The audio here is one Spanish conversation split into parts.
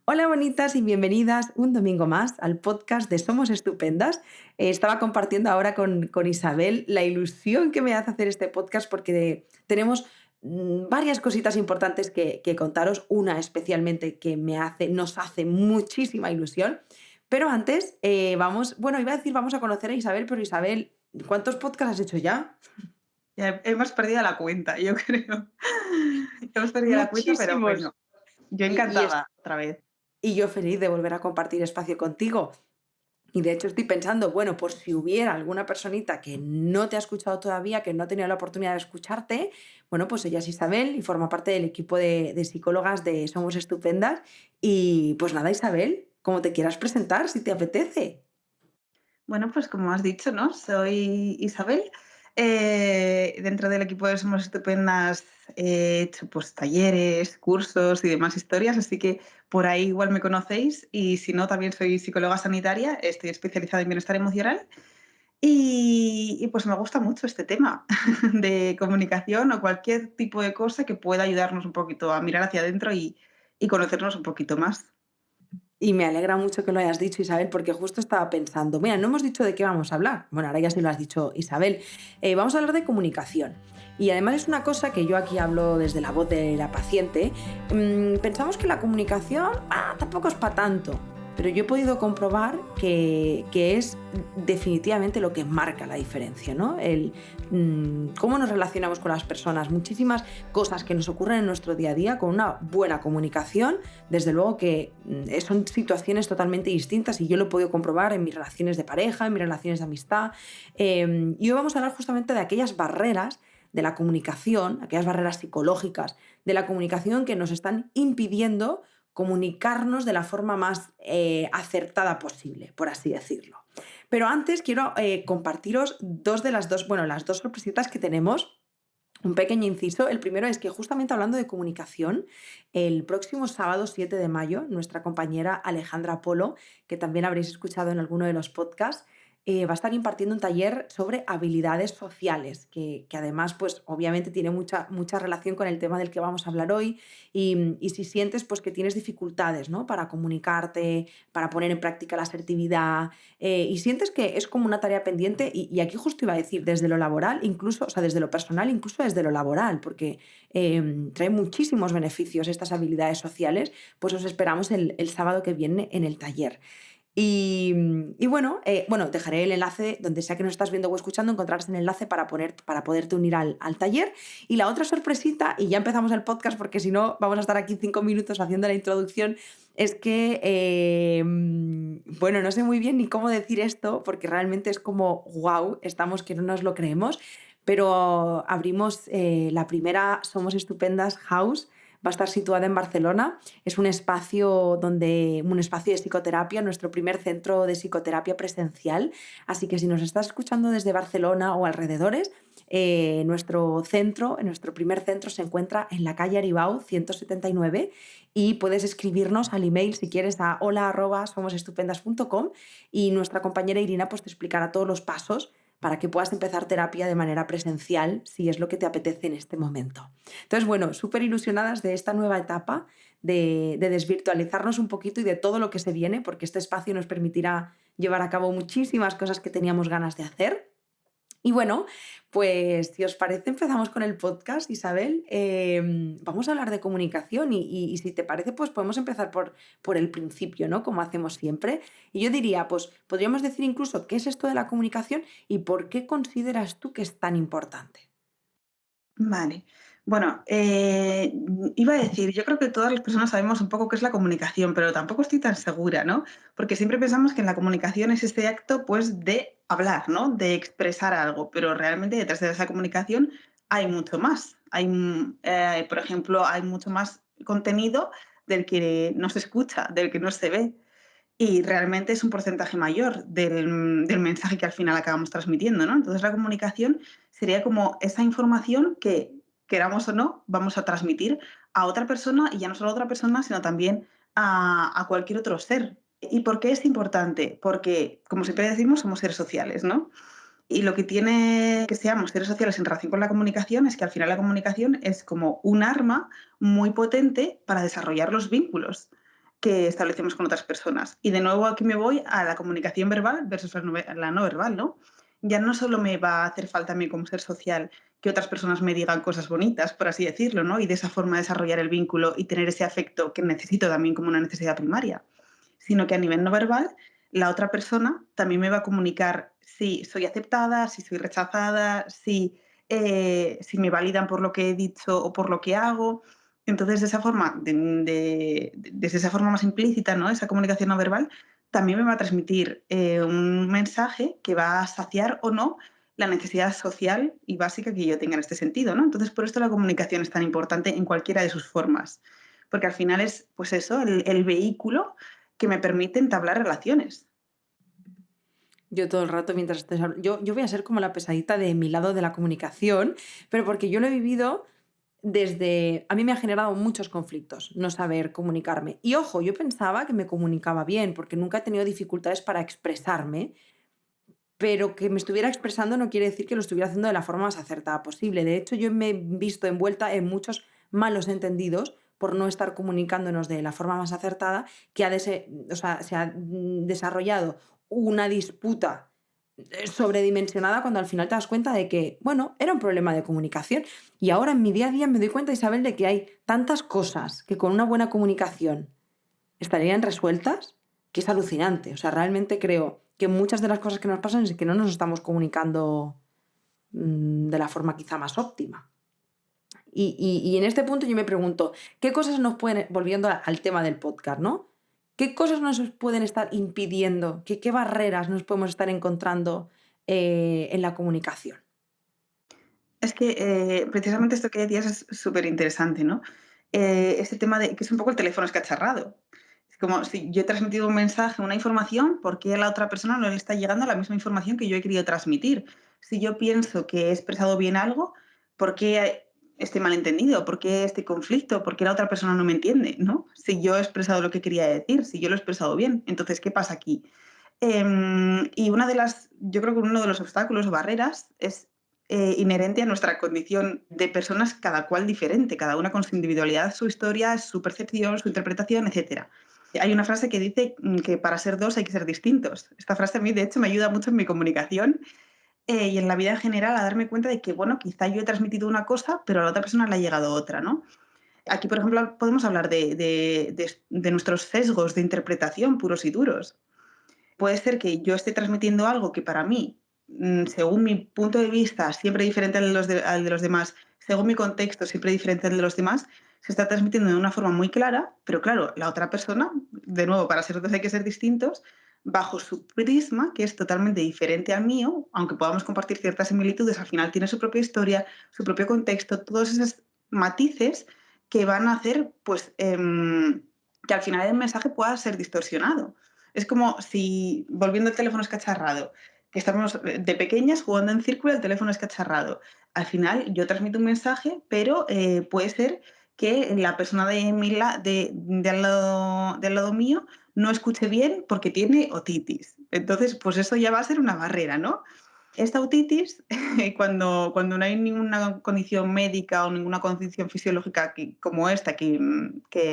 Hola bonitas y bienvenidas un domingo más al podcast de Somos Estupendas. Estaba compartiendo ahora con Isabel la ilusión que me hace hacer este podcast porque tenemos varias cositas importantes que contaros. Una especialmente que nos hace muchísima ilusión. Pero antes, bueno, iba a decir vamos a conocer a Isabel, pero Isabel, ¿cuántos podcasts has hecho ya? Ya hemos perdido la cuenta, yo creo. Hemos perdido la cuenta, pero Muchísimos. bueno, yo Y, y, es- encantada otra vez. y yo feliz de volver a compartir espacio contigo. Y de hecho estoy pensando, bueno, por si hubiera alguna personita que no te ha escuchado todavía, que no ha tenido la oportunidad de escucharte, bueno, pues ella es Isabel y forma parte del equipo de psicólogas de Somos Estupendas. Y pues nada, Isabel, como te quieras presentar, si te apetece. Bueno, pues como has dicho, ¿no? Soy Isabel. Dentro del equipo de Somos Estupendas he hecho pues talleres, cursos y demás historias, así que por ahí igual me conocéis. Y si no, también soy psicóloga sanitaria, estoy especializada en bienestar emocional. Y pues me gusta mucho este tema de comunicación o cualquier tipo de cosa que pueda ayudarnos un poquito a mirar hacia adentro y conocernos un poquito más. Y me alegra mucho que lo hayas dicho, Isabel, porque justo estaba pensando, mira, no hemos dicho de qué vamos a hablar. Bueno, ahora ya sí lo has dicho, Isabel. Vamos a hablar de comunicación. Y además es una cosa que yo aquí hablo desde la voz de la paciente. Pensamos que la comunicación tampoco es para tanto. Pero yo he podido comprobar que es definitivamente lo que marca la diferencia, ¿no? Cómo nos relacionamos con las personas. Muchísimas cosas que nos ocurren en nuestro día a día con una buena comunicación. Desde luego que son situaciones totalmente distintas y yo lo he podido comprobar en mis relaciones de pareja, en mis relaciones de amistad. Y hoy vamos a hablar justamente de aquellas barreras de la comunicación, aquellas barreras psicológicas de la comunicación que nos están impidiendo comunicarnos de la forma más acertada posible, por así decirlo. Pero antes quiero compartiros las dos sorpresitas que tenemos. Un pequeño inciso. El primero es que justamente hablando de comunicación, el próximo sábado 7 de mayo, nuestra compañera Alejandra Polo, que también habréis escuchado en alguno de los podcasts, va a estar impartiendo un taller sobre habilidades sociales, que además, pues obviamente tiene mucha relación con el tema del que vamos a hablar hoy. Y si sientes pues, que tienes dificultades, ¿no? Para comunicarte, para poner en práctica la asertividad, y sientes que es como una tarea pendiente, y aquí justo iba a decir, desde lo laboral, incluso, o sea, desde lo personal, incluso desde lo laboral, porque trae muchísimos beneficios estas habilidades sociales, pues os esperamos el sábado que viene en el taller. Bueno, dejaré el enlace donde sea que nos estás viendo o escuchando, encontrarás el enlace para poderte unir al taller. Y la otra sorpresita, y ya empezamos el podcast porque si no vamos a estar aquí 5 minutos haciendo la introducción, es que, bueno, no sé muy bien ni cómo decir esto porque realmente es como, wow, estamos que no nos lo creemos, pero abrimos la primera Somos Estupendas House. Va a estar situada en Barcelona. Es un espacio de psicoterapia, nuestro primer centro de psicoterapia presencial. Así que si nos estás escuchando desde Barcelona o alrededores, nuestro primer centro se encuentra en la calle Aribau 179 y puedes escribirnos al email si quieres a hola@somosestupendas.com y nuestra compañera Irina pues te explicará todos los pasos para que puedas empezar terapia de manera presencial si es lo que te apetece en este momento. Entonces, bueno, súper ilusionadas de esta nueva etapa, de desvirtualizarnos un poquito y de todo lo que se viene, porque este espacio nos permitirá llevar a cabo muchísimas cosas que teníamos ganas de hacer. Y bueno, pues si os parece, empezamos con el podcast, Isabel. Vamos a hablar de comunicación y si te parece, pues podemos empezar por el principio, ¿no? Como hacemos siempre. Y yo diría, pues podríamos decir incluso qué es esto de la comunicación y por qué consideras tú que es tan importante. Vale. Bueno, iba a decir, yo creo que todas las personas sabemos un poco qué es la comunicación, pero tampoco estoy tan segura, ¿no? Porque siempre pensamos que en la comunicación es este acto, pues, de hablar, ¿no? De expresar algo, pero realmente detrás de esa comunicación hay mucho más. Por ejemplo, hay mucho más contenido del que no se escucha, del que no se ve. Y realmente es un porcentaje mayor del mensaje que al final acabamos transmitiendo, ¿no? Entonces, la comunicación sería como esa información que, queramos o no, vamos a transmitir a otra persona, y ya no solo a otra persona, sino también a cualquier otro ser. ¿Y por qué es importante? Porque, como siempre decimos, somos seres sociales, ¿no? Y lo que tiene que seamos seres sociales en relación con la comunicación es que al final la comunicación es como un arma muy potente para desarrollar los vínculos. que establecemos con otras personas. Y de nuevo aquí me voy a la comunicación verbal versus la no verbal, ¿no? Ya no solo me va a hacer falta a mí como ser social que otras personas me digan cosas bonitas, por así decirlo, ¿no? Y de esa forma desarrollar el vínculo y tener ese afecto que necesito también como una necesidad primaria, sino que a nivel no verbal, la otra persona también me va a comunicar si soy aceptada, si soy rechazada, si me validan por lo que he dicho o por lo que hago. Entonces, de esa forma, desde esa forma más implícita, ¿no? Esa comunicación no verbal, también me va a transmitir un mensaje que va a saciar o no la necesidad social y básica que yo tenga en este sentido, ¿no? Entonces, por esto la comunicación es tan importante en cualquiera de sus formas, porque al final es, pues eso, el vehículo que me permite entablar relaciones. Yo todo el rato mientras estés yo voy a ser como la pesadita de mi lado de la comunicación, pero porque yo lo he vivido desde a mí me ha generado muchos conflictos no saber comunicarme. Y ojo, yo pensaba que me comunicaba bien, porque nunca he tenido dificultades para expresarme, pero que me estuviera expresando no quiere decir que lo estuviera haciendo de la forma más acertada posible. De hecho, yo me he visto envuelta en muchos malos entendidos por no estar comunicándonos de la forma más acertada, que o sea, se ha desarrollado una disputa sobredimensionada cuando al final te das cuenta de que, bueno, era un problema de comunicación. Y ahora en mi día a día me doy cuenta, Isabel, de que hay tantas cosas que con una buena comunicación estarían resueltas, que es alucinante. O sea, realmente creo que muchas de las cosas que nos pasan es que no nos estamos comunicando de la forma quizá más óptima. Y en este punto yo me pregunto, ¿qué cosas nos pueden, volviendo al tema del podcast, ¿no? ¿Qué cosas nos pueden estar impidiendo? ¿Qué barreras nos podemos estar encontrando en la comunicación? Es que precisamente esto que decías es súper interesante, ¿no? Ese tema de que es un poco el teléfono escacharrado. Es como si yo he transmitido un mensaje, una información, ¿por qué a la otra persona no le está llegando la misma información que yo he querido transmitir? Si yo pienso que he expresado bien algo, ¿por qué este malentendido? ¿Por qué este conflicto? ¿Por qué la otra persona no me entiende? ¿No? Si yo he expresado lo que quería decir, si yo lo he expresado bien. Entonces, ¿qué pasa aquí? Y yo creo que uno de los obstáculos o barreras es inherente a nuestra condición de personas, cada cual diferente, cada una con su individualidad, su historia, su percepción, su interpretación, etcétera. Hay una frase que dice que para ser dos hay que ser distintos. Esta frase a mí, de hecho, me ayuda mucho en mi comunicación y en la vida en general a darme cuenta de que, bueno, quizá yo he transmitido una cosa, pero a la otra persona le ha llegado otra, ¿no? Aquí, por ejemplo, podemos hablar de nuestros sesgos de interpretación puros y duros. Puede ser que yo esté transmitiendo algo que para mí, según mi punto de vista, siempre diferente al de los demás, según mi contexto, siempre diferente al de los demás, se está transmitiendo de una forma muy clara, pero claro, la otra persona, de nuevo, para ser dos hay que ser distintos, bajo su prisma, que es totalmente diferente al mío, aunque podamos compartir ciertas similitudes, al final tiene su propia historia, su propio contexto, todos esos matices que van a hacer, pues, que al final el mensaje pueda ser distorsionado. Es como si, volviendo al teléfono escacharrado, que estamos de pequeñas jugando en círculo, el teléfono escacharrado. Al final yo transmito un mensaje, pero puede ser que la persona de al lado mío no escuche bien porque tiene otitis. Entonces, pues eso ya va a ser una barrera, ¿no? Esta otitis, cuando no hay ninguna condición médica o ninguna condición fisiológica como esta que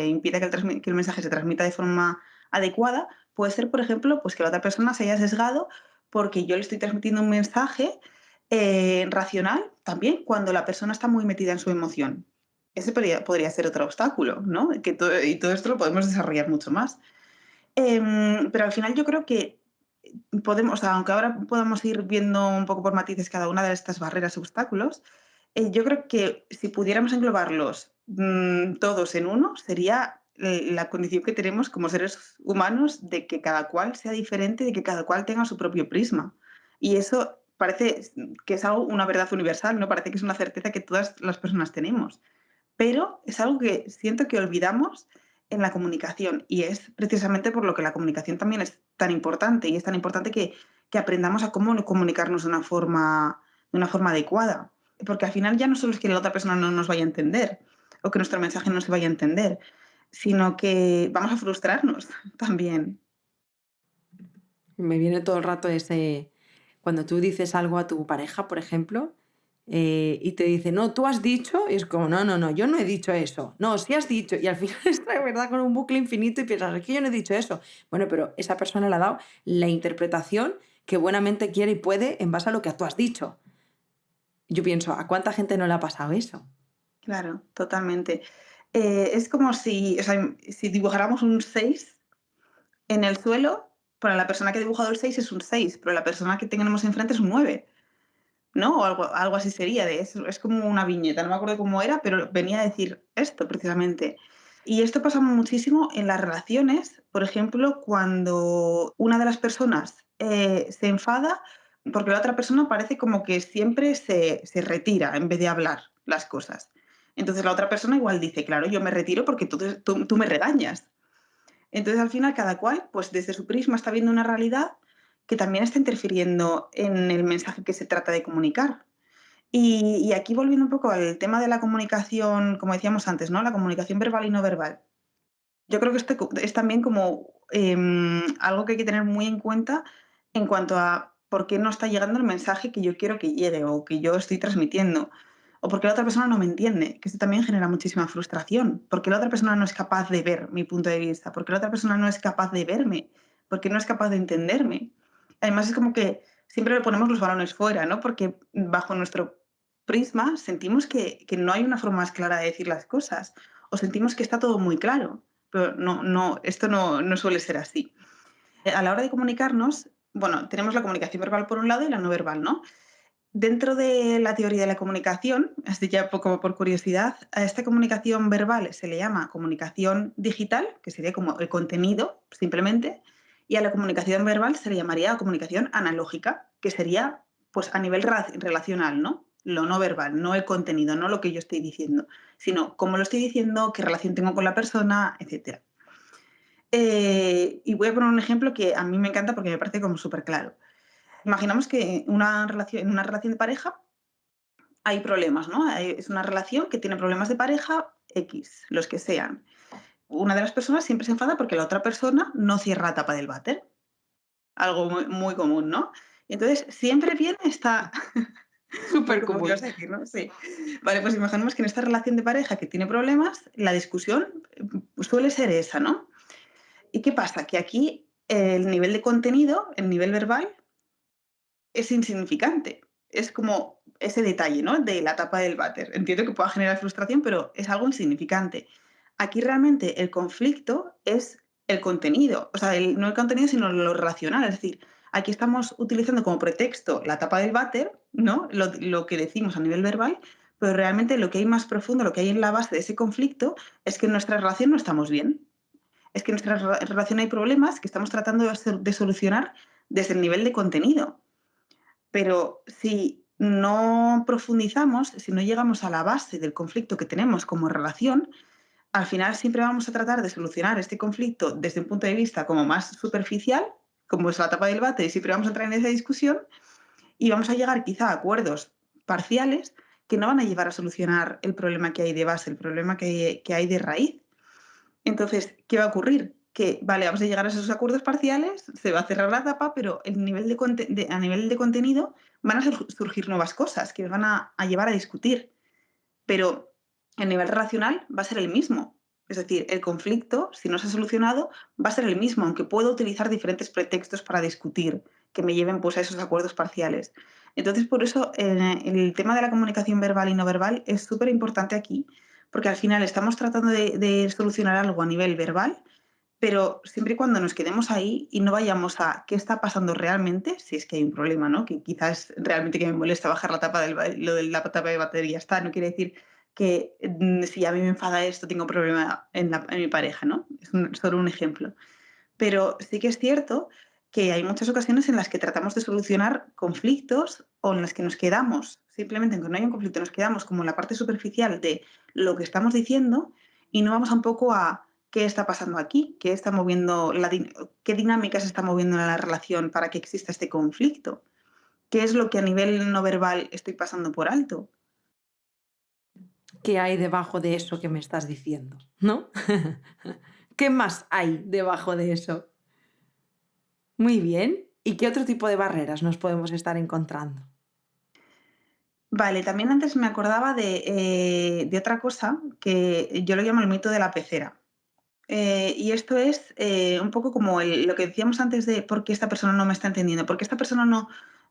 impida que el mensaje se transmita de forma adecuada, puede ser, por ejemplo, pues que la otra persona se haya sesgado porque yo le estoy transmitiendo un mensaje racional también cuando la persona está muy metida en su emoción. Ese podría ser otro obstáculo, ¿no? Y todo esto lo podemos desarrollar mucho más. Pero al final yo creo que podemos, o sea, aunque ahora podamos ir viendo un poco por matices cada una de estas barreras y obstáculos, yo creo que si pudiéramos englobarlos todos en uno, sería la condición que tenemos como seres humanos de que cada cual sea diferente, de que cada cual tenga su propio prisma. Y eso parece que es algo, una verdad universal, ¿no? Parece que es una certeza que todas las personas tenemos, pero es algo que siento que olvidamos en la comunicación y es precisamente por lo que la comunicación también es tan importante y es tan importante que aprendamos a cómo comunicarnos de una forma adecuada. Porque al final ya no solo es que la otra persona no nos vaya a entender o que nuestro mensaje no se vaya a entender, sino que vamos a frustrarnos también. Me viene todo el rato ese, cuando tú dices algo a tu pareja, por ejemplo, y te dice, no, tú has dicho, y es como, no, no, no, yo no he dicho eso. No, sí has dicho. Y al final está de verdad con un bucle infinito y piensas, es que yo no he dicho eso. Bueno, pero esa persona le ha dado la interpretación que buenamente quiere y puede en base a lo que tú has dicho. Yo pienso, ¿a cuánta gente no le ha pasado eso? Claro, totalmente. Es como si, o sea, si dibujáramos un 6 en el suelo, para la persona que ha dibujado el 6 es un 6, pero la persona que tenemos enfrente es un 9, ¿no? O algo así sería, es como una viñeta, no me acuerdo cómo era, pero venía a decir esto precisamente. Y esto pasa muchísimo en las relaciones, por ejemplo, cuando una de las personas se enfada porque la otra persona parece como que siempre se retira en vez de hablar las cosas. Entonces la otra persona igual dice, claro, yo me retiro porque tú me regañas. Entonces, al final, cada cual, pues desde su prisma está viendo una realidad que también está interfiriendo en el mensaje que se trata de comunicar. Y aquí volviendo un poco al tema de la comunicación, como decíamos antes, ¿no? La comunicación verbal y no verbal. Yo creo que esto es también como algo que hay que tener muy en cuenta en cuanto a por qué no está llegando el mensaje que yo quiero que llegue o que yo estoy transmitiendo. O porque la otra persona no me entiende, que esto también genera muchísima frustración. Porque la otra persona no es capaz de ver mi punto de vista, porque la otra persona no es capaz de verme, porque no es capaz de entenderme. Además, es como que siempre le ponemos los balones fuera, ¿no? Porque bajo nuestro prisma sentimos que no hay una forma más clara de decir las cosas o sentimos que está todo muy claro, pero esto no suele ser así. A la hora de comunicarnos, bueno, tenemos la comunicación verbal por un lado y la no verbal, ¿no? Dentro de la teoría de la comunicación, así ya poco por curiosidad, a esta comunicación verbal se le llama comunicación digital, que sería como el contenido simplemente, y a la comunicación verbal se le llamaría comunicación analógica, que sería pues a nivel relacional, ¿no? Lo no verbal, no el contenido, no lo que yo estoy diciendo, sino cómo lo estoy diciendo, qué relación tengo con la persona, etcétera. Y voy a poner un ejemplo que a mí me encanta porque me parece como súper claro. Imaginamos que en una relación de pareja hay problemas, ¿no? Es una relación que tiene problemas de pareja X, los que sean. Una de las personas siempre se enfada porque la otra persona no cierra la tapa del váter, algo muy común, ¿no? Y entonces siempre viene esta muy Súper común, ¿qué vas común. a decir, no? Sí. Vale, pues imaginemos que en esta relación de pareja que tiene problemas, la discusión suele ser esa, ¿no? ¿Y qué pasa? Que aquí el nivel de contenido, el nivel verbal, es insignificante. Es como ese detalle, ¿no? De la tapa del váter. Entiendo que pueda generar frustración, pero es algo insignificante. Aquí realmente el conflicto es el contenido, o sea, no el contenido, sino lo relacional. Es decir, aquí estamos utilizando como pretexto la tapa del váter, ¿no? Lo que decimos a nivel verbal, pero realmente lo que hay más profundo, lo que hay en la base de ese conflicto, es que en nuestra relación no estamos bien. Es que en nuestra relación hay problemas que estamos tratando de solucionar desde el nivel de contenido. Pero si no profundizamos, si no llegamos a la base del conflicto que tenemos como relación, al final siempre vamos a tratar de solucionar este conflicto desde un punto de vista como más superficial, como es la tapa del bate, y siempre vamos a entrar en esa discusión y vamos a llegar quizá a acuerdos parciales que no van a llevar a solucionar el problema que hay de base, el problema que hay de raíz. Entonces, ¿qué va a ocurrir? Que, vale, vamos a llegar a esos acuerdos parciales, se va a cerrar la tapa, pero el nivel a nivel de contenido van a surgir nuevas cosas que van a llevar a discutir, pero el nivel racional va a ser el mismo. Es decir, el conflicto, si no se ha solucionado, va a ser el mismo, aunque puedo utilizar diferentes pretextos para discutir que me lleven pues, a esos acuerdos parciales. Entonces, por eso el tema de la comunicación verbal y no verbal es súper importante aquí, porque al final estamos tratando de solucionar algo a nivel verbal, pero siempre y cuando nos quedemos ahí y no vayamos a qué está pasando realmente, si es que hay un problema, ¿no? Que quizás realmente que me molesta bajar la tapa lo de la tapa de batería está, no quiere decir que si a mí me enfada esto tengo un problema en mi pareja, ¿no? Es solo un ejemplo. Pero sí que es cierto que hay muchas ocasiones en las que tratamos de solucionar conflictos o en las que nos quedamos, simplemente aunque no haya un conflicto, nos quedamos como en la parte superficial de lo que estamos diciendo y no vamos un poco a qué está pasando aquí, qué está moviendo qué dinámica se está moviendo en la relación para que exista este conflicto, qué es lo que a nivel no verbal estoy pasando por alto. ¿Qué hay debajo de eso que me estás diciendo? ¿No? ¿Qué más hay debajo de eso? Muy bien. ¿Y qué otro tipo de barreras nos podemos estar encontrando? Vale, también antes me acordaba de otra cosa que yo lo llamo el mito de la pecera. Y esto es un poco como lo que decíamos antes de por qué esta persona no me está entendiendo, por qué esta persona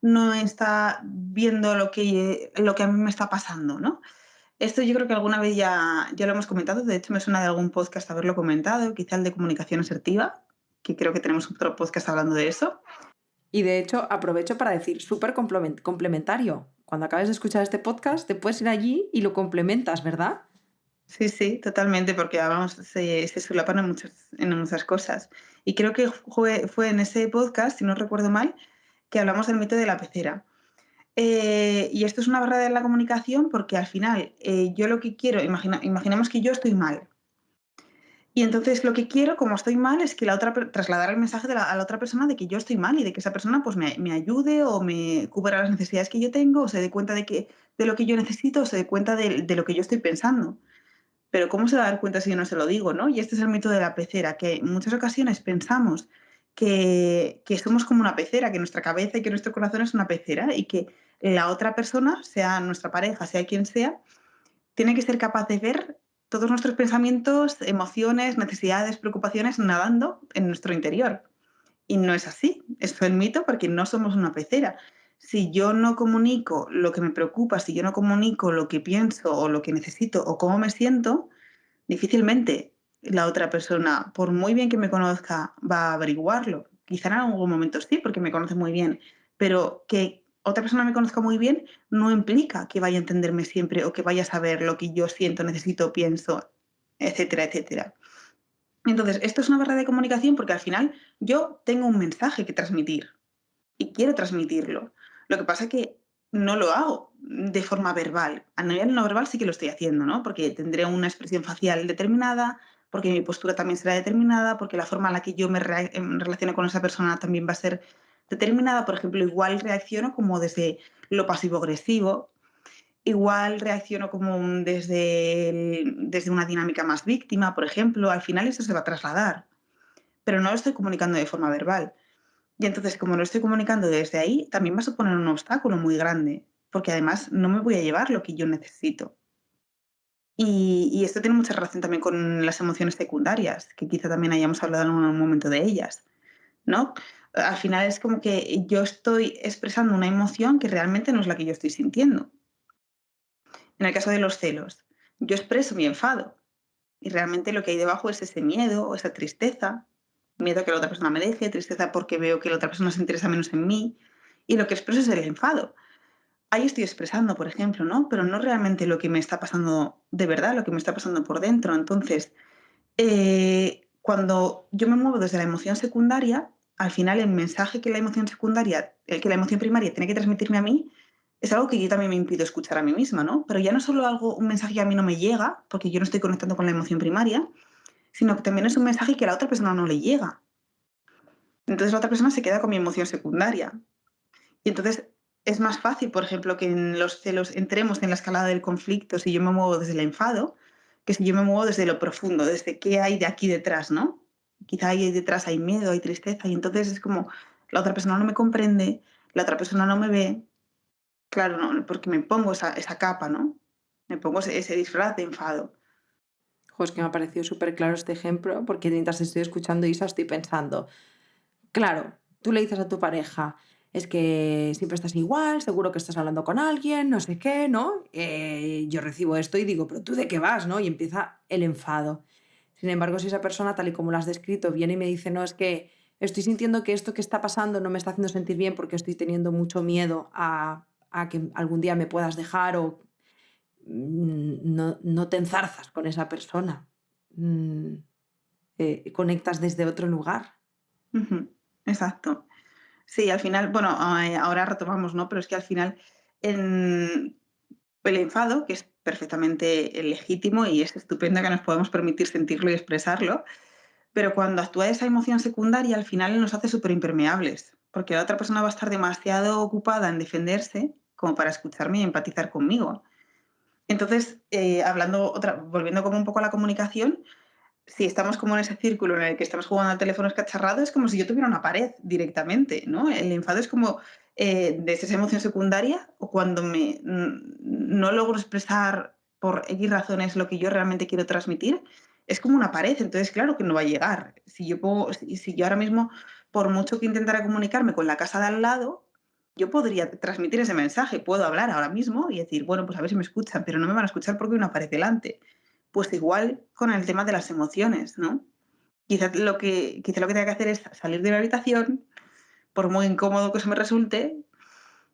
no está viendo lo que a mí me está pasando, ¿no? Esto yo creo que alguna vez ya lo hemos comentado, de hecho me suena de algún podcast haberlo comentado, quizá el de comunicación asertiva, que creo que tenemos otro podcast hablando de eso. Y de hecho, aprovecho para decir, súper complementario. Cuando acabes de escuchar este podcast, te puedes ir allí y lo complementas, ¿verdad? Sí, sí, totalmente, porque vamos, se solapan en muchas cosas. Y creo que fue en ese podcast, si no recuerdo mal, que hablamos del mito de la pecera. Y esto es una barrera de la comunicación porque al final yo lo que quiero, imaginemos que yo estoy mal. Y entonces lo que quiero, como estoy mal, es que trasladar el mensaje a la otra persona de que yo estoy mal y de que esa persona pues me ayude o me cubra las necesidades que yo tengo o se dé cuenta de lo que yo necesito o se dé cuenta de lo que yo estoy pensando. Pero ¿cómo se va a dar cuenta si yo no se lo digo, no? Y este es el mito de la pecera, que en muchas ocasiones pensamos que somos como una pecera, que nuestra cabeza y que nuestro corazón es una pecera y que la otra persona, sea nuestra pareja, sea quien sea, tiene que ser capaz de ver todos nuestros pensamientos, emociones, necesidades, preocupaciones nadando en nuestro interior. Y no es así, es el mito porque no somos una pecera. Si yo no comunico lo que me preocupa, si yo no comunico lo que pienso o lo que necesito o cómo me siento, difícilmente la otra persona, por muy bien que me conozca, va a averiguarlo. Quizá en algún momento sí, porque me conoce muy bien, pero que otra persona me conozca muy bien no implica que vaya a entenderme siempre o que vaya a saber lo que yo siento, necesito, pienso, etcétera, etcétera. Entonces, esto es una barrera de comunicación porque al final yo tengo un mensaje que transmitir y quiero transmitirlo. Lo que pasa es que no lo hago de forma verbal. A nivel no verbal sí que lo estoy haciendo, ¿no? Porque tendré una expresión facial determinada, porque mi postura también será determinada, porque la forma en la que yo relaciono con esa persona también va a ser determinada. Por ejemplo, igual reacciono como desde lo pasivo-agresivo, igual reacciono como desde una dinámica más víctima, por ejemplo. Al final eso se va a trasladar, pero no lo estoy comunicando de forma verbal. Y entonces, como lo estoy comunicando desde ahí, también va a suponer un obstáculo muy grande, porque además no me voy a llevar lo que yo necesito. Y esto tiene mucha relación también con las emociones secundarias, que quizá también hayamos hablado en algún momento de ellas, ¿no? Al final es como que yo estoy expresando una emoción que realmente no es la que yo estoy sintiendo. En el caso de los celos, yo expreso mi enfado y realmente lo que hay debajo es ese miedo o esa tristeza, miedo a que la otra persona me deje, tristeza porque veo que la otra persona se interesa menos en mí y lo que expreso es el enfado. Ahí estoy expresando, por ejemplo, ¿no? Pero no realmente lo que me está pasando de verdad, lo que me está pasando por dentro. Entonces, cuando yo me muevo desde la emoción secundaria, al final el mensaje que la emoción secundaria, el que la emoción primaria tiene que transmitirme a mí, es algo que yo también me impido escuchar a mí misma, ¿no? Pero ya no solo un mensaje que a mí no me llega, porque yo no estoy conectando con la emoción primaria, sino que también es un mensaje que a la otra persona no le llega. Entonces la otra persona se queda con mi emoción secundaria. Y entonces es más fácil, por ejemplo, que en los celos entremos en la escalada del conflicto si yo me muevo desde el enfado, que si yo me muevo desde lo profundo, desde qué hay de aquí detrás, ¿no? Quizá ahí detrás hay miedo, hay tristeza, y entonces es como la otra persona no me comprende, la otra persona no me ve, claro, no, porque me pongo esa capa, ¿no? Me pongo ese disfraz de enfado. Jo, es que me ha parecido súper claro este ejemplo, porque mientras estoy escuchando Isa estoy pensando, claro, tú le dices a tu pareja, es que siempre estás igual, seguro que estás hablando con alguien, no sé qué, ¿no? Yo recibo esto y digo, pero tú de qué vas, ¿no? Y empieza el enfado. Sin embargo, si esa persona, tal y como lo has descrito, viene y me dice, no, es que estoy sintiendo que esto que está pasando no me está haciendo sentir bien porque estoy teniendo mucho miedo a que algún día me puedas dejar o no te enzarzas con esa persona, mm, conectas desde otro lugar. Ujú, exacto. Sí, al final, bueno, ahora retomamos, ¿no? Pero es que al final, en el enfado, que es perfectamente legítimo y es estupendo que nos podamos permitir sentirlo y expresarlo, pero cuando actúa esa emoción secundaria, al final nos hace superimpermeables, porque la otra persona va a estar demasiado ocupada en defenderse como para escucharme y empatizar conmigo. Entonces, volviendo como un poco a la comunicación, si estamos como en ese círculo en el que estamos jugando al teléfono escacharrado, es como si yo tuviera una pared directamente, ¿no? El enfado es como de esa emoción secundaria o cuando no logro expresar por X razones lo que yo realmente quiero transmitir, es como una pared. Entonces, claro que no va a llegar. Si yo ahora mismo, por mucho que intentara comunicarme con la casa de al lado, yo podría transmitir ese mensaje. Puedo hablar ahora mismo y decir, bueno, pues a ver si me escuchan, pero no me van a escuchar porque hay una pared delante. Pues igual con el tema de las emociones, ¿no? Quizá lo que tenga que hacer es salir de la habitación, por muy incómodo que eso me resulte,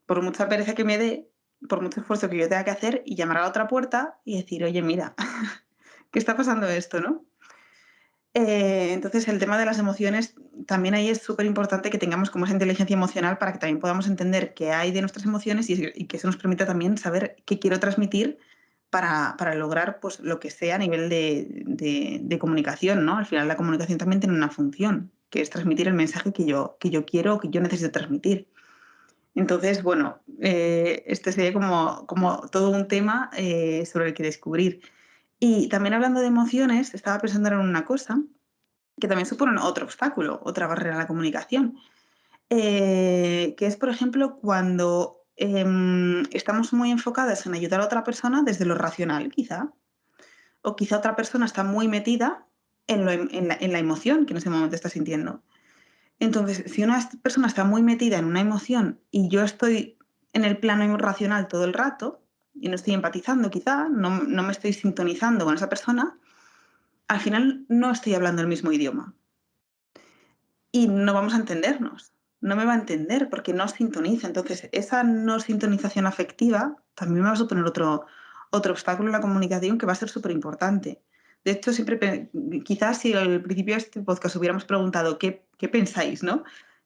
por mucha pereza que me dé, por mucho esfuerzo que yo tenga que hacer, y llamar a la otra puerta y decir: "Oye, mira, ¿qué está pasando esto?", ¿no? Entonces, el tema de las emociones, también ahí es súper importante que tengamos como esa inteligencia emocional para que también podamos entender qué hay de nuestras emociones y que eso nos permita también saber qué quiero transmitir para lograr, pues, lo que sea a nivel de comunicación, ¿no? Al final la comunicación también tiene una función, que es transmitir el mensaje que yo quiero o que yo necesito transmitir. Entonces, bueno, este sería como todo un tema, sobre el que descubrir. Y también hablando de emociones, estaba pensando ahora en una cosa que también suponen otro obstáculo, otra barrera a la comunicación, que es, por ejemplo, cuando, estamos muy enfocadas en ayudar a otra persona desde lo racional, quizá, o quizá otra persona está muy metida en la emoción que en ese momento está sintiendo. Entonces, si una persona está muy metida en una emoción y yo estoy en el plano racional todo el rato y no estoy empatizando quizá, no me estoy sintonizando con esa persona, al final no estoy hablando el mismo idioma y no vamos a entendernos. No me va a entender porque no sintoniza. Entonces, esa no sintonización afectiva también me va a suponer otro obstáculo en la comunicación que va a ser súper importante. De hecho, quizás si al principio de este podcast hubiéramos preguntado qué pensáis, ¿no?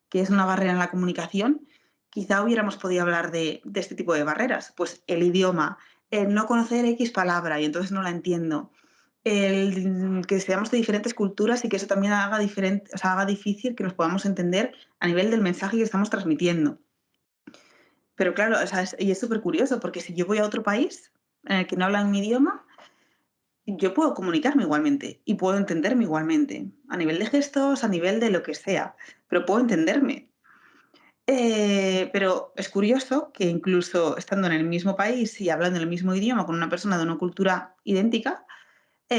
¿Qué es una barrera en la comunicación? Quizá hubiéramos podido hablar de este tipo de barreras. Pues el idioma, el no conocer X palabra y entonces no la entiendo, el que seamos de diferentes culturas y que eso también haga difícil que nos podamos entender a nivel del mensaje que estamos transmitiendo. Pero claro, o sea, es súper curioso, porque si yo voy a otro país en el que no hablan mi idioma, yo puedo comunicarme igualmente y puedo entenderme igualmente, a nivel de gestos, a nivel de lo que sea, pero puedo entenderme. Pero es curioso que incluso estando en el mismo país y hablando el mismo idioma con una persona de una cultura idéntica,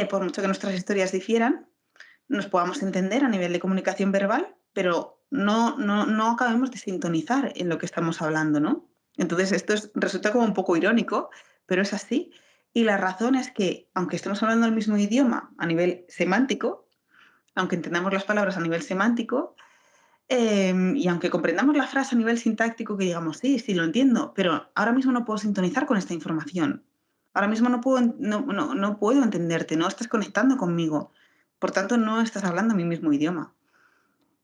por mucho que nuestras historias difieran, nos podamos entender a nivel de comunicación verbal, pero no acabemos de sintonizar en lo que estamos hablando, ¿no? Entonces, resulta como un poco irónico, pero es así. Y la razón es que, aunque estemos hablando el mismo idioma a nivel semántico, aunque entendamos las palabras a nivel semántico, y aunque comprendamos la frase a nivel sintáctico, que digamos, sí, sí, lo entiendo, pero ahora mismo no puedo sintonizar con esta información. Ahora mismo no puedo entenderte, no estás conectando conmigo. Por tanto, no estás hablando mi mismo idioma.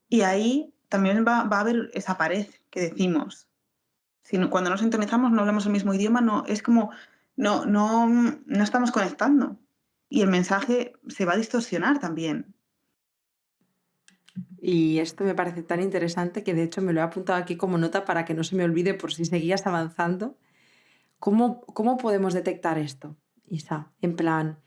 Y ahí también va a haber esa pared que decimos. Cuando nos sintonizamos, no hablamos el mismo idioma, no, es como, no estamos conectando. Y el mensaje se va a distorsionar también. Y esto me parece tan interesante que de hecho me lo he apuntado aquí como nota para que no se me olvide por si seguías avanzando. ¿Cómo podemos detectar esto, Isa? En plan,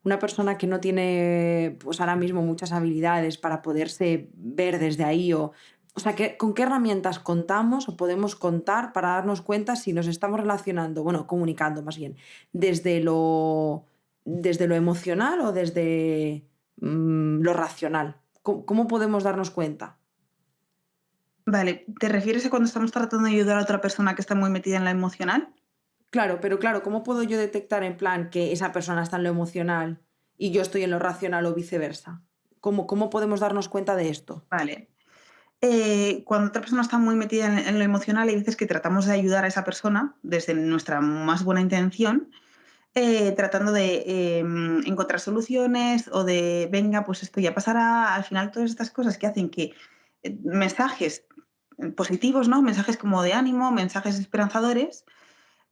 una persona que no tiene pues ahora mismo muchas habilidades para poderse ver desde ahí o sea, ¿con qué herramientas contamos o podemos contar para darnos cuenta si nos estamos relacionando, bueno, comunicando más bien, desde lo emocional o desde lo racional? ¿Cómo podemos darnos cuenta? Vale, ¿te refieres a cuando estamos tratando de ayudar a otra persona que está muy metida en la emocional? Claro, pero claro, ¿cómo puedo yo detectar en plan que esa persona está en lo emocional y yo estoy en lo racional o viceversa? ¿Cómo podemos darnos cuenta de esto? Vale. Cuando otra persona está muy metida en lo emocional, hay veces que tratamos de ayudar a esa persona desde nuestra más buena intención, tratando de encontrar soluciones o de, venga, pues esto ya pasará. Al final, todas estas cosas que hacen que mensajes positivos, ¿no? Mensajes como de ánimo, mensajes esperanzadores,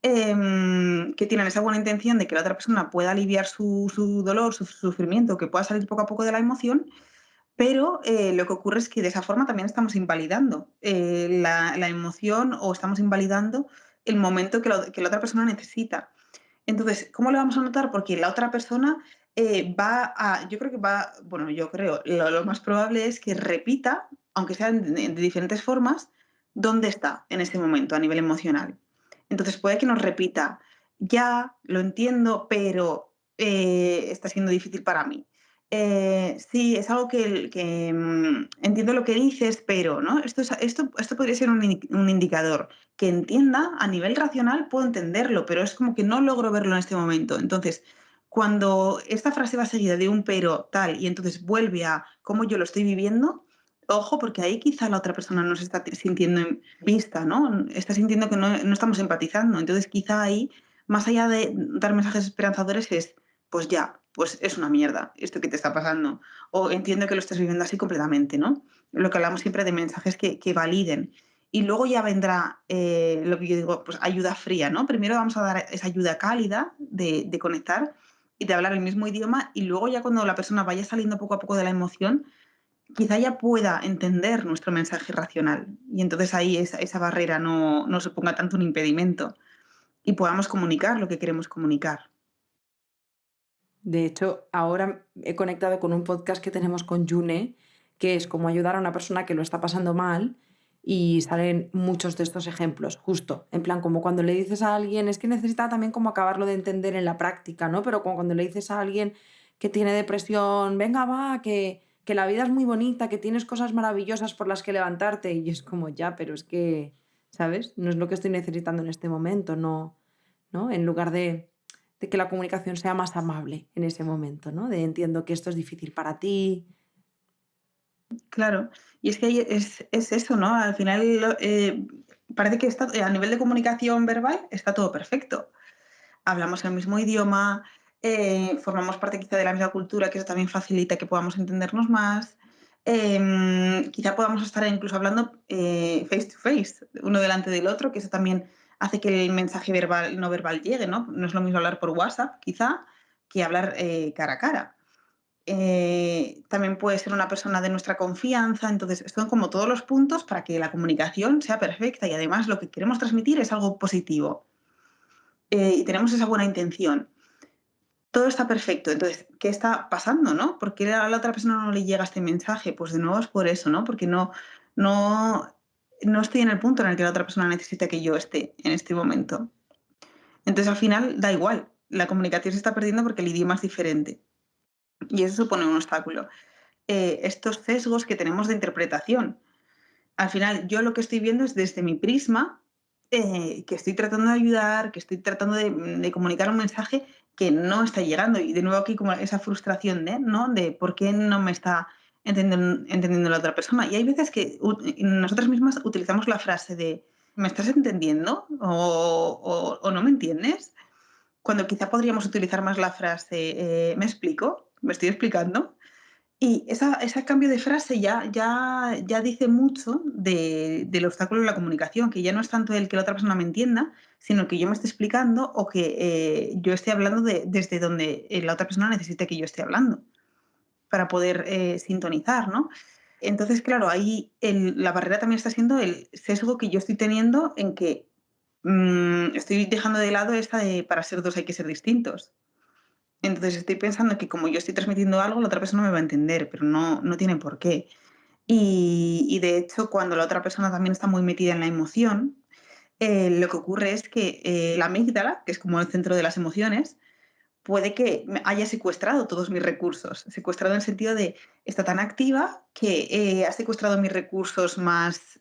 que tienen esa buena intención de que la otra persona pueda aliviar su dolor, su sufrimiento, que pueda salir poco a poco de la emoción, pero, lo que ocurre es que de esa forma también estamos invalidando, la emoción o estamos invalidando el momento que la otra persona necesita. Entonces, ¿cómo lo vamos a notar? Porque la otra persona, yo creo que bueno, yo creo, lo más probable es que repita, aunque sean de diferentes formas, dónde está en ese momento a nivel emocional. Entonces puede que nos repita, ya, lo entiendo, pero está siendo difícil para mí. Sí, es algo que entiendo lo que dices, pero, ¿no? Esto podría ser un indicador que entienda a nivel racional, puedo entenderlo, pero es como que no logro verlo en este momento. Entonces, cuando esta frase va seguida de un pero tal y entonces vuelve a cómo yo lo estoy viviendo, ojo, porque ahí quizá la otra persona no se está sintiendo vista, ¿no? Está sintiendo que no estamos empatizando. Entonces, quizá ahí, más allá de dar mensajes esperanzadores, es, pues ya, pues es una mierda esto que te está pasando. O entiendo que lo estés viviendo así completamente, ¿no? Lo que hablamos siempre de mensajes que validen. Y luego ya vendrá lo que yo digo, pues ayuda fría, ¿no? Primero vamos a dar esa ayuda cálida de conectar y de hablar el mismo idioma y luego ya cuando la persona vaya saliendo poco a poco de la emoción, quizá ya pueda entender nuestro mensaje racional y entonces ahí esa barrera no se ponga tanto un impedimento y podamos comunicar lo que queremos comunicar. De hecho, ahora he conectado con un podcast que tenemos con June, que es cómo ayudar a una persona que lo está pasando mal y salen muchos de estos ejemplos, justo, en plan como cuando le dices a alguien, es que necesita también como acabarlo de entender en la práctica, ¿no? Pero como cuando le dices a alguien que tiene depresión, venga, va, que la vida es muy bonita, que tienes cosas maravillosas por las que levantarte y es como ya, pero es que, ¿sabes? No es lo que estoy necesitando en este momento, no, ¿no? En lugar de que la comunicación sea más amable en ese momento, ¿no? De entiendo que esto es difícil para ti. Claro, y es que ahí es eso, ¿no? Al final, parece que está a nivel de comunicación verbal está todo perfecto. Hablamos el mismo idioma, formamos parte quizá de la misma cultura, que eso también facilita que podamos entendernos más. Quizá podamos estar incluso hablando face to face, uno delante del otro, que eso también hace que el mensaje verbal, no verbal llegue, ¿no? No es lo mismo hablar por WhatsApp, quizá, que hablar cara a cara. También puede ser una persona de nuestra confianza, entonces son como todos los puntos para que la comunicación sea perfecta y además lo que queremos transmitir es algo positivo y tenemos esa buena intención. Todo está perfecto. Entonces, ¿qué está pasando, no? ¿Por qué a la otra persona no le llega este mensaje? Pues de nuevo es por eso, ¿no? Porque no, no estoy en el punto en el que la otra persona necesita que yo esté en este momento. Entonces, al final, da igual. La comunicación se está perdiendo porque el idioma es diferente. Y eso supone un obstáculo. Estos sesgos que tenemos de interpretación. Al final, yo lo que estoy viendo es desde mi prisma, que estoy tratando de ayudar, que estoy tratando de comunicar un mensaje que no está llegando. Y de nuevo aquí como esa frustración de, ¿no? De por qué no me está entendiendo la otra persona. Y hay veces que nosotras mismas utilizamos la frase de ¿me estás entendiendo? O no me entiendes? Cuando quizá podríamos utilizar más la frase ¿me explico? ¿Me estoy explicando? Y ese cambio de frase ya dice mucho del obstáculo en la comunicación, que ya no es tanto el que la otra persona me entienda, sino que yo me esté explicando o que, yo esté hablando desde donde, la otra persona necesite que yo esté hablando, para poder, sintonizar, ¿no? Entonces, claro, ahí la barrera también está siendo el sesgo que yo estoy teniendo en que, estoy dejando de lado esta de para ser 2 hay que ser distintos. Entonces estoy pensando que como yo estoy transmitiendo algo, la otra persona me va a entender, pero no tiene por qué. Y de hecho, cuando la otra persona también está muy metida en la emoción, lo que ocurre es que la amígdala, que es como el centro de las emociones, puede que me haya secuestrado todos mis recursos. Secuestrado en el sentido de está tan activa que ha secuestrado mis recursos más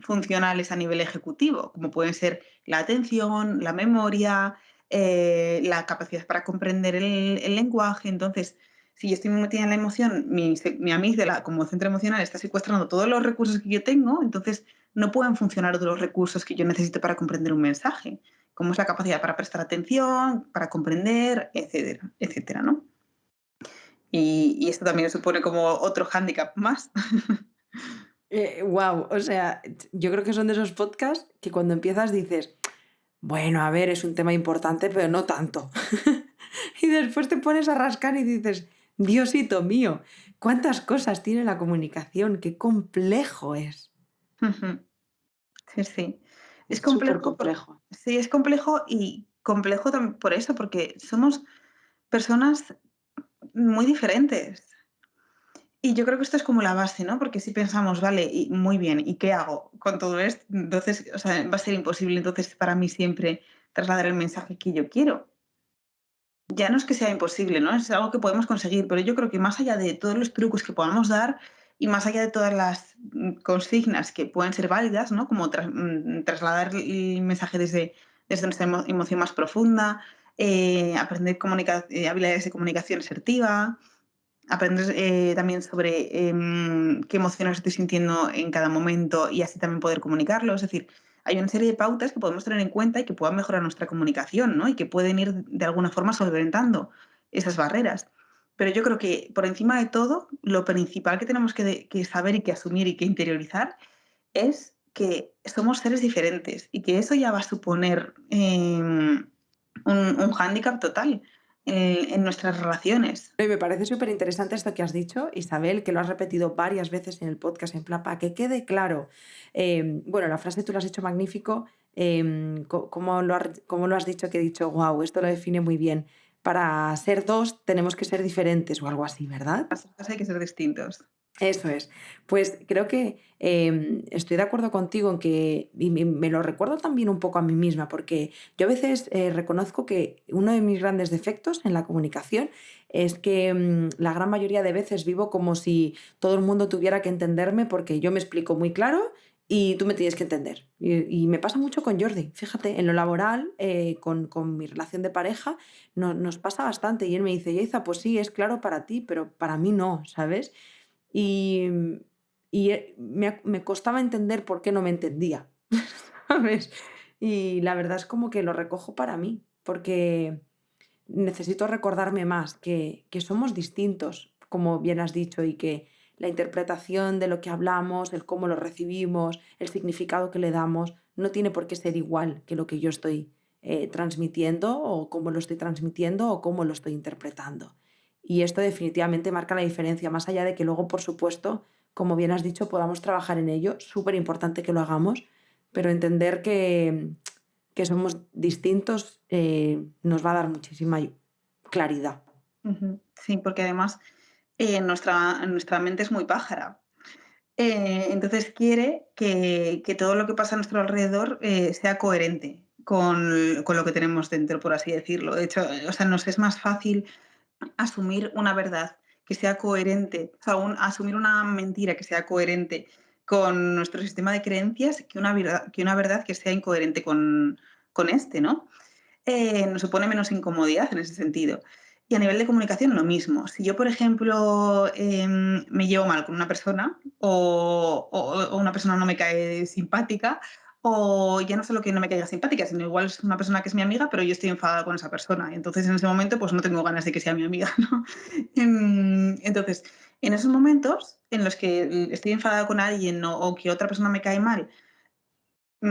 funcionales a nivel ejecutivo, como pueden ser la atención, la memoria, la capacidad para comprender el lenguaje. Entonces, si yo estoy muy metida en la emoción, mi amígdala como centro emocional está secuestrando todos los recursos que yo tengo, entonces no pueden funcionar otros recursos que yo necesito para comprender un mensaje, como es la capacidad para prestar atención, para comprender, etcétera, etcétera, ¿no? Y esto también supone como otro hándicap más. Wow, o sea, yo creo que son de esos podcasts que cuando empiezas dices, bueno, a ver, es un tema importante, pero no tanto. Y después te pones a rascar y dices, Diosito mío, cuántas cosas tiene la comunicación, qué complejo es. Ujú. Sí, sí. Es Es súper complejo complejo. sí, es complejo y complejo por eso, porque somos personas muy diferentes. Y yo creo que esto es como la base, ¿no? Porque si pensamos, vale, y muy bien, ¿y qué hago con todo esto? Entonces, o sea, va a ser imposible entonces para mí siempre trasladar el mensaje que yo quiero. Ya no es que sea imposible, ¿no? Es algo que podemos conseguir, pero yo creo que más allá de todos los trucos que podamos dar y más allá de todas las consignas que pueden ser válidas, ¿no? Como trasladar el mensaje desde nuestra emoción más profunda, aprender habilidades de comunicación asertiva, aprender también sobre qué emociones estoy sintiendo en cada momento y así también poder comunicarlo. Es decir, hay una serie de pautas que podemos tener en cuenta y que puedan mejorar nuestra comunicación, ¿no? Y que pueden ir de alguna forma solventando esas barreras. Pero yo creo que por encima de todo, lo principal que tenemos que saber y que asumir y que interiorizar es que somos seres diferentes y que eso ya va a suponer un hándicap total en nuestras relaciones. Y me parece súper interesante esto que has dicho, Isabel, que lo has repetido varias veces en el podcast, en plan, para que quede claro. Bueno, la frase tú lo has hecho magnífico. Cómo lo has dicho, que he dicho, wow, esto lo define muy bien. Para ser dos tenemos que ser diferentes o algo así, ¿verdad? Las cosas hay que ser distintos. Eso es. Pues creo que estoy de acuerdo contigo en que, y me lo recuerdo también un poco a mí misma, porque yo a veces reconozco que uno de mis grandes defectos en la comunicación es que la gran mayoría de veces vivo como si todo el mundo tuviera que entenderme porque yo me explico muy claro y tú me tienes que entender. Y me pasa mucho con Jordi, fíjate, en lo laboral, con mi relación de pareja, nos pasa bastante y él me dice, Yaiza, pues sí, es claro para ti, pero para mí no, ¿sabes? Y, me costaba entender por qué no me entendía, ¿sabes? Y la verdad es como que lo recojo para mí, porque necesito recordarme más que somos distintos, como bien has dicho, y que la interpretación de lo que hablamos, el cómo lo recibimos, el significado que le damos, no tiene por qué ser igual que lo que yo estoy transmitiendo o cómo lo estoy transmitiendo o cómo lo estoy interpretando. Y esto definitivamente marca la diferencia, más allá de que luego, por supuesto, como bien has dicho, podamos trabajar en ello, súper importante que lo hagamos, pero entender que somos distintos nos va a dar muchísima claridad. Ujú. Sí, porque además nuestra mente es muy pájara. Entonces quiere que todo lo que pasa a nuestro alrededor sea coherente con lo que tenemos dentro, por así decirlo. De hecho, o sea, nos es más fácil asumir una verdad que sea coherente, o sea, asumir una mentira que sea coherente con nuestro sistema de creencias que una verdad que sea incoherente con este, ¿no? Nos supone menos incomodidad en ese sentido. Y a nivel de comunicación, lo mismo. Si yo, por ejemplo, me llevo mal con una persona o una persona no me cae simpática, o ya no solo que no me caiga simpática, sino igual es una persona que es mi amiga, pero yo estoy enfadada con esa persona. Y entonces en ese momento pues no tengo ganas de que sea mi amiga, ¿no? Entonces, en esos momentos en los que estoy enfadada con alguien o que otra persona me cae mal,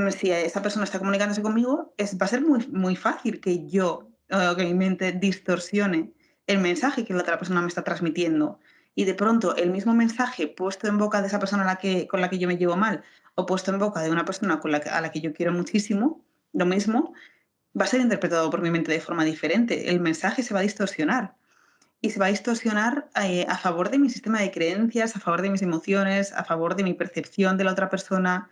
si esa persona está comunicándose conmigo, va a ser muy fácil que yo, que mi mente distorsione el mensaje que la otra persona me está transmitiendo. Y de pronto el mismo mensaje puesto en boca de esa persona con la que yo me llevo mal o puesto en boca de una persona a la que yo quiero muchísimo, lo mismo, va a ser interpretado por mi mente de forma diferente. El mensaje se va a distorsionar y se va a distorsionar a favor de mi sistema de creencias, a favor de mis emociones, a favor de mi percepción de la otra persona.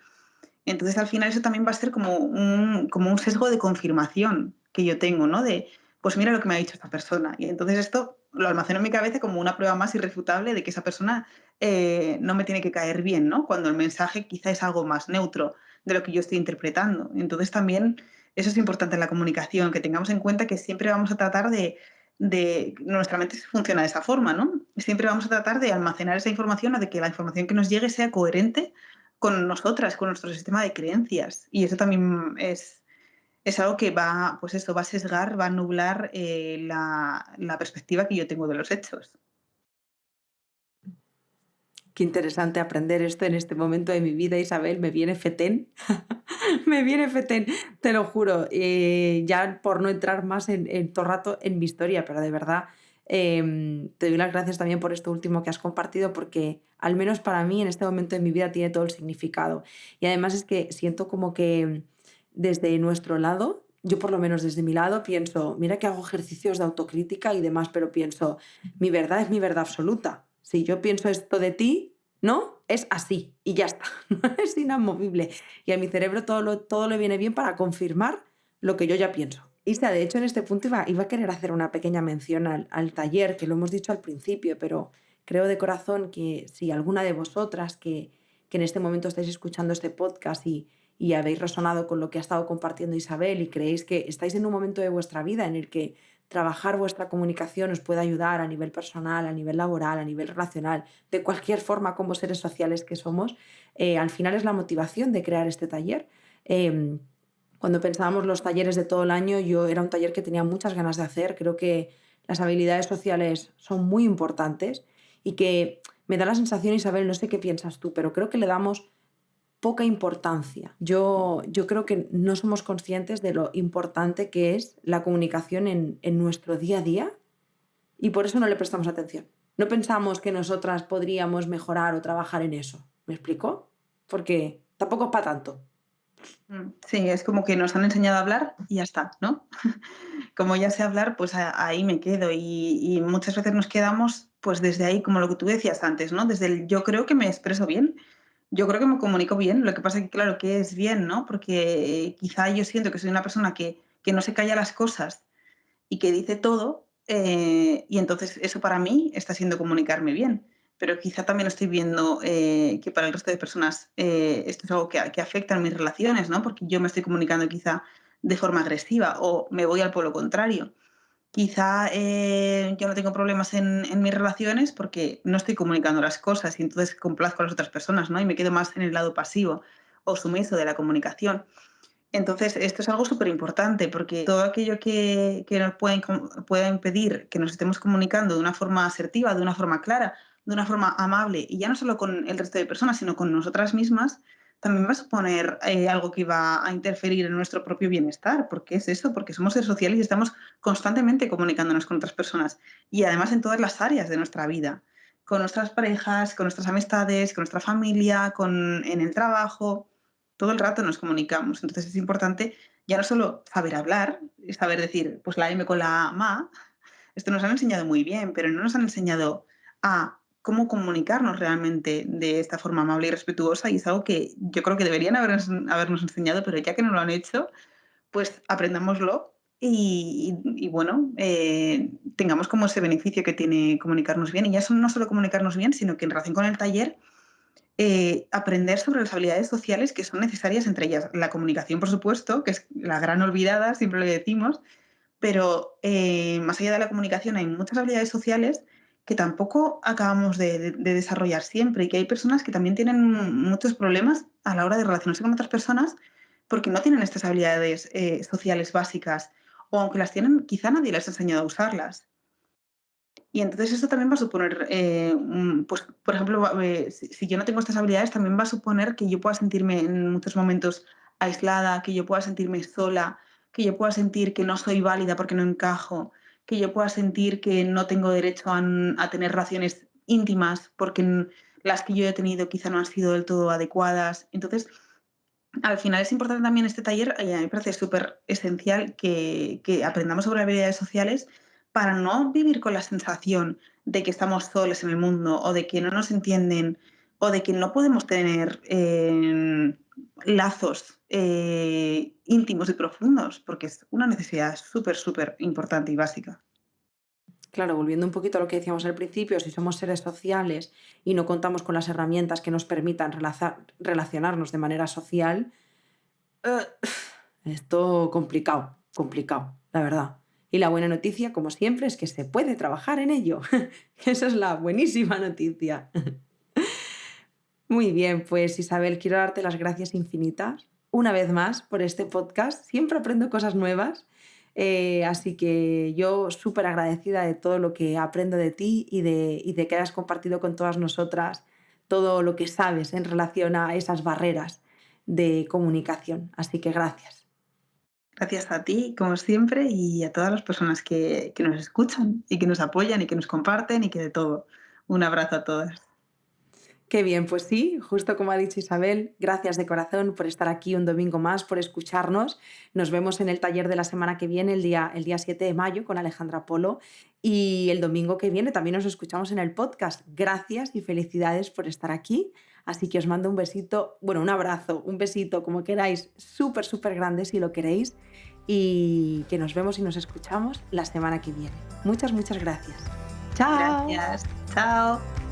Entonces, al final, eso también va a ser como un sesgo de confirmación que yo tengo, ¿no? De, pues mira lo que me ha dicho esta persona. Y entonces esto lo almaceno en mi cabeza como una prueba más irrefutable de que esa persona no me tiene que caer bien, ¿no? Cuando el mensaje quizá es algo más neutro de lo que yo estoy interpretando. Entonces, también eso es importante en la comunicación, que tengamos en cuenta que siempre vamos a tratar nuestra mente funciona de esa forma, ¿no? Siempre vamos a tratar de almacenar esa información o de que la información que nos llegue sea coherente con nosotras, con nuestro sistema de creencias. Y eso también es algo que va, pues eso, va a sesgar, va a nublar la perspectiva que yo tengo de los hechos. Qué interesante aprender esto en este momento de mi vida, Isabel. Me viene fetén. Me viene fetén, te lo juro. Ya por no entrar más en todo el rato en mi historia, pero de verdad te doy las gracias también por esto último que has compartido, porque al menos para mí en este momento de mi vida tiene todo el significado. Y además es que siento como que desde nuestro lado, yo por lo menos desde mi lado pienso, mira que hago ejercicios de autocrítica y demás, pero pienso, mi verdad es mi verdad absoluta, Si yo pienso esto de ti, ¿no? Es así y ya está, no es inamovible. Y a mi cerebro todo le viene bien para confirmar lo que yo ya pienso. Isa, de hecho, en este punto iba a querer hacer una pequeña mención al taller, que lo hemos dicho al principio, pero creo de corazón que si alguna de vosotras que en este momento estáis escuchando este podcast y habéis resonado con lo que ha estado compartiendo Isabel y creéis que estáis en un momento de vuestra vida en el que trabajar vuestra comunicación os puede ayudar a nivel personal, a nivel laboral, a nivel relacional, de cualquier forma como seres sociales que somos, al final es la motivación de crear este taller. Eh, Cuando pensábamos los talleres de todo el año, yo era un taller que tenía muchas ganas de hacer. Creo que las habilidades sociales son muy importantes y que me da la sensación, Isabel, no sé qué piensas tú, pero creo que le damos poca importancia. Yo creo que no somos conscientes de lo importante que es la comunicación en nuestro día a día y por eso no le prestamos atención. No pensamos que nosotras podríamos mejorar o trabajar en eso. ¿Me explico? Porque tampoco es para tanto. Sí, es como que nos han enseñado a hablar y ya está, ¿no? Como ya sé hablar, pues ahí me quedo y muchas veces nos quedamos pues desde ahí, como lo que tú decías antes, ¿no? Desde el yo creo que me expreso bien, yo creo que me comunico bien, lo que pasa es que claro, ¿qué es bien, no? Porque quizá yo siento que soy una persona que no se calla las cosas y que dice todo, y entonces eso para mí está siendo comunicarme bien. Pero quizá también estoy viendo que para el resto de personas esto es algo que afecta en mis relaciones, ¿no? Porque yo me estoy comunicando quizá de forma agresiva o me voy al polo contrario. Quizá yo no tengo problemas en mis relaciones porque no estoy comunicando las cosas y entonces complazco a las otras personas, ¿no? Y me quedo más en el lado pasivo o sumiso de la comunicación. Entonces, esto es algo súper importante porque todo aquello que nos pueda impedir que nos estemos comunicando de una forma asertiva, de una forma clara, de una forma amable, y ya no solo con el resto de personas, sino con nosotras mismas, también va a suponer algo que va a interferir en nuestro propio bienestar. ¿Por qué es eso? Porque somos seres sociales y estamos constantemente comunicándonos con otras personas y además en todas las áreas de nuestra vida, con nuestras parejas, con nuestras amistades, con nuestra familia, en el trabajo. Todo el rato nos comunicamos. Entonces es importante ya no solo saber hablar, y saber decir, pues la M con la ma, esto nos han enseñado muy bien, pero no nos han enseñado a cómo comunicarnos realmente de esta forma amable y respetuosa y es algo que yo creo que deberían habernos enseñado, pero ya que no lo han hecho, pues aprendámoslo y bueno, tengamos como ese beneficio que tiene comunicarnos bien. Y ya no solo comunicarnos bien, sino que en relación con el taller aprender sobre las habilidades sociales que son necesarias, entre ellas la comunicación, por supuesto, que es la gran olvidada, siempre lo decimos, pero más allá de la comunicación hay muchas habilidades sociales que tampoco acabamos de desarrollar siempre y que hay personas que también tienen muchos problemas a la hora de relacionarse con otras personas porque no tienen estas habilidades sociales básicas o aunque las tienen, quizá nadie les ha enseñado a usarlas. Y entonces eso también va a suponer, pues, por ejemplo, si yo no tengo estas habilidades, también va a suponer que yo pueda sentirme en muchos momentos aislada, que yo pueda sentirme sola, que yo pueda sentir que no soy válida porque no encajo, que yo pueda sentir que no tengo derecho a tener relaciones íntimas porque las que yo he tenido quizá no han sido del todo adecuadas. Entonces, al final es importante también este taller, y a mí me parece súper esencial que aprendamos sobre habilidades sociales para no vivir con la sensación de que estamos solos en el mundo o de que no nos entienden o de que no podemos tener lazos íntimos y profundos, porque es una necesidad súper, súper importante y básica. Claro, volviendo un poquito a lo que decíamos al principio, si somos seres sociales y no contamos con las herramientas que nos permitan relacionarnos de manera social, eh, esto complicado, complicado, la verdad. Y la buena noticia, como siempre, es que se puede trabajar en ello. Esa es la buenísima noticia. Muy bien, pues Isabel, quiero darte las gracias infinitas una vez más por este podcast. Siempre aprendo cosas nuevas, así que yo súper agradecida de todo lo que aprendo de ti y de que hayas compartido con todas nosotras todo lo que sabes en relación a esas barreras de comunicación. Así que gracias. Gracias a ti, como siempre, y a todas las personas que nos escuchan y que nos apoyan y que nos comparten y que de todo. Un abrazo a todas. Qué bien, pues sí, justo como ha dicho Isabel, gracias de corazón por estar aquí un domingo más, por escucharnos. Nos vemos en el taller de la semana que viene, el día 7 de mayo, con Alejandra Polo. Y el domingo que viene también nos escuchamos en el podcast. Gracias y felicidades por estar aquí. Así que os mando un besito, bueno, un abrazo, un besito, como queráis, súper, súper grande si lo queréis. Y que nos vemos y nos escuchamos la semana que viene. Muchas, muchas gracias. Chao. Gracias. Chao.